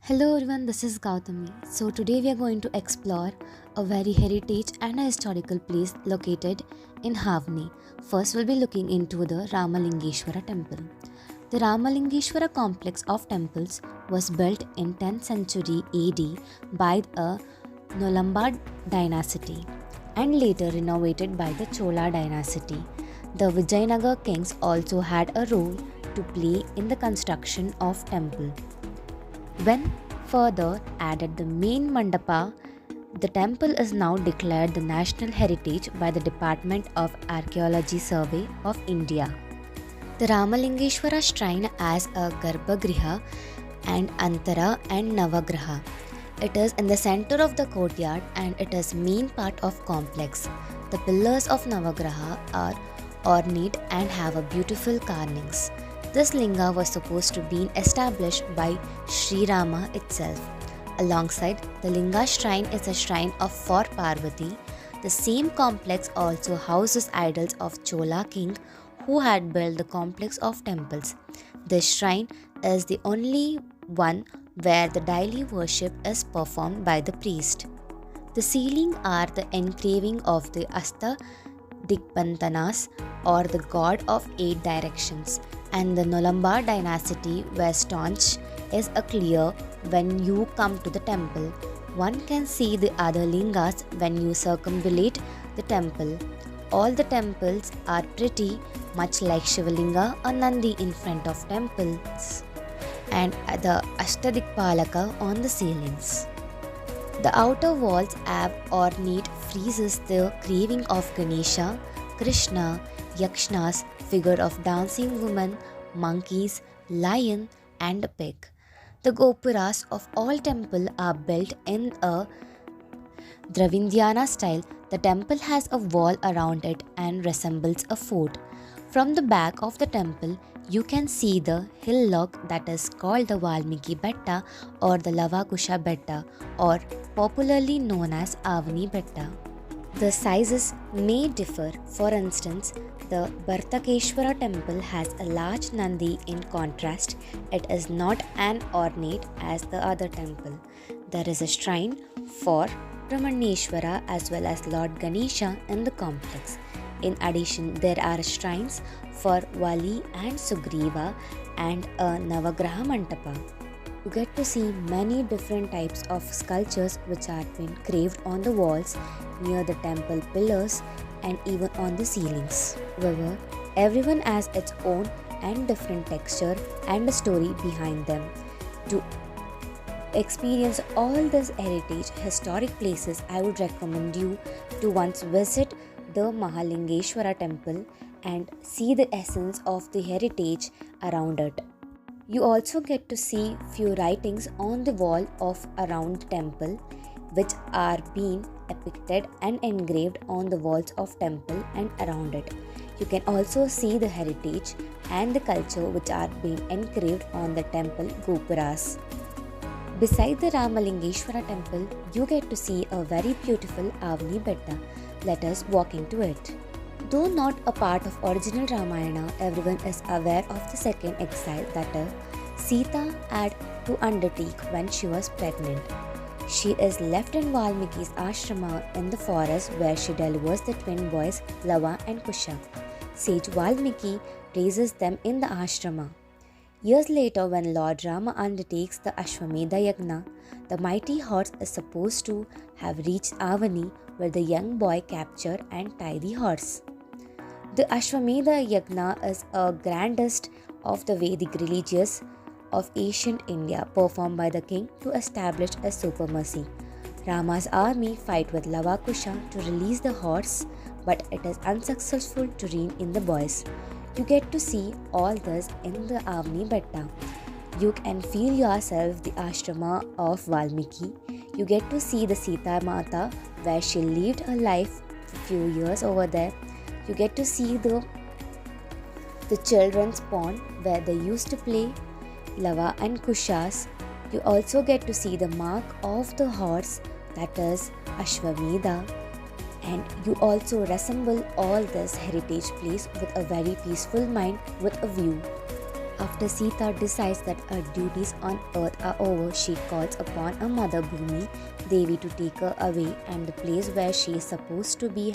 Hello everyone, this is Gautami. So today we are going to explore a very heritage and a historical place located in Havni. First we'll be looking into the Ramalingeshwara temple. The Ramalingeshwara complex of temples was built in 10th century AD by a Lombard dynasty and later renovated by the Chola dynasty. The Vijayanagar kings also had a role to play in the construction of temple. When further added the main mandapa, the temple is now declared the National Heritage by the Department of Archaeology Survey of India. The Ramalingeshwara shrine as a Garbhagriha and Antara and Navagraha. It is in the center of the courtyard and it is main part of complex. The pillars of Navagraha are ornate and have a beautiful carvings. This linga was supposed to be established by Sri Rama itself. Alongside the linga shrine is a shrine of for Parvati. The same complex also houses idols of Chola king who had built the complex of temples. This shrine is the only one where the daily worship is performed by the priest. The ceiling are the engraving of the Asta Digbantanas or the god of eight directions, and the Nolamba dynasty were staunch is a clear when you come to the temple. One can see the other lingas when you circumambulate the temple. All the temples are pretty much like Shivalinga or Nandi in front of temples and the Ashtadikpalaka on the ceilings. The outer walls have ornate friezes the carving of Ganesha, Krishna, Yakshnas, figure of dancing woman, monkeys, lion and a pig. The gopuras of all temple are built in a Dravidiana style. The temple has a wall around it and resembles a fort. From the back of the temple, you can see the hillock that is called the Valmiki Betta or the Lavakusha Betta or popularly known as Avani Betta. The sizes may differ. For instance, the Bhartakeshwara temple has a large Nandi. In contrast, it is not an ornate as the other temple. There is a shrine for Ramalingeshwara as well as Lord Ganesha in the complex. In addition, there are shrines for Vali and Sugriva and a Navagraha Mantapa. You get to see many different types of sculptures which are been carved on the walls, near the temple pillars and even on the ceilings. However, everyone has its own and different texture and a story behind them. To experience all these heritage historic places, I would recommend you to once visit the Mahalingeshwara temple and see the essence of the heritage around it. You also get to see few writings on the wall of around the temple which are being depicted and engraved on the walls of temple and around it. You can also see the heritage and the culture which are being engraved on the temple gopuras. Beside the Ramalingeshwara temple, you get to see a very beautiful Avani Betta. Let us walk into it. Though not a part of original Ramayana, everyone is aware of the second exile that Sita had to undertake when she was pregnant. She is left in Valmiki's ashrama in the forest where she delivers the twin boys Lava and Kusha. Sage Valmiki raises them in the ashrama. Years later, when Lord Rama undertakes the Ashwamedha Yagna, the mighty horse is supposed to have reached Avani where the young boy capture and tie the horse. The Ashwamedha Yagna is a grandest of the Vedic religions of ancient India performed by the king to establish a supremacy. Rama's army fight with Lavakusha to release the horse, but it is unsuccessful to rein in the boys. You get to see all this in the Avani Betta. You can feel yourself the ashrama of Valmiki. You get to see the Sita Mata where she lived her life for few years over there. You get to see the children's pond where they used to play, Lava and Kushas. You also get to see the mark of the horse, that is Ashwamedha, and you also resemble all this heritage place with a very peaceful mind with a view. After Sita decides that her duties on earth are over, she calls upon her mother Bhumi Devi to take her away, and the place where she is supposed to be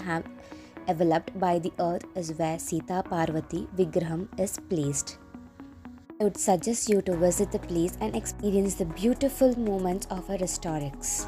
enveloped by the earth is where Sita Parvati Vigraham is placed. I would suggest you to visit the place and experience the beautiful moments of her historics.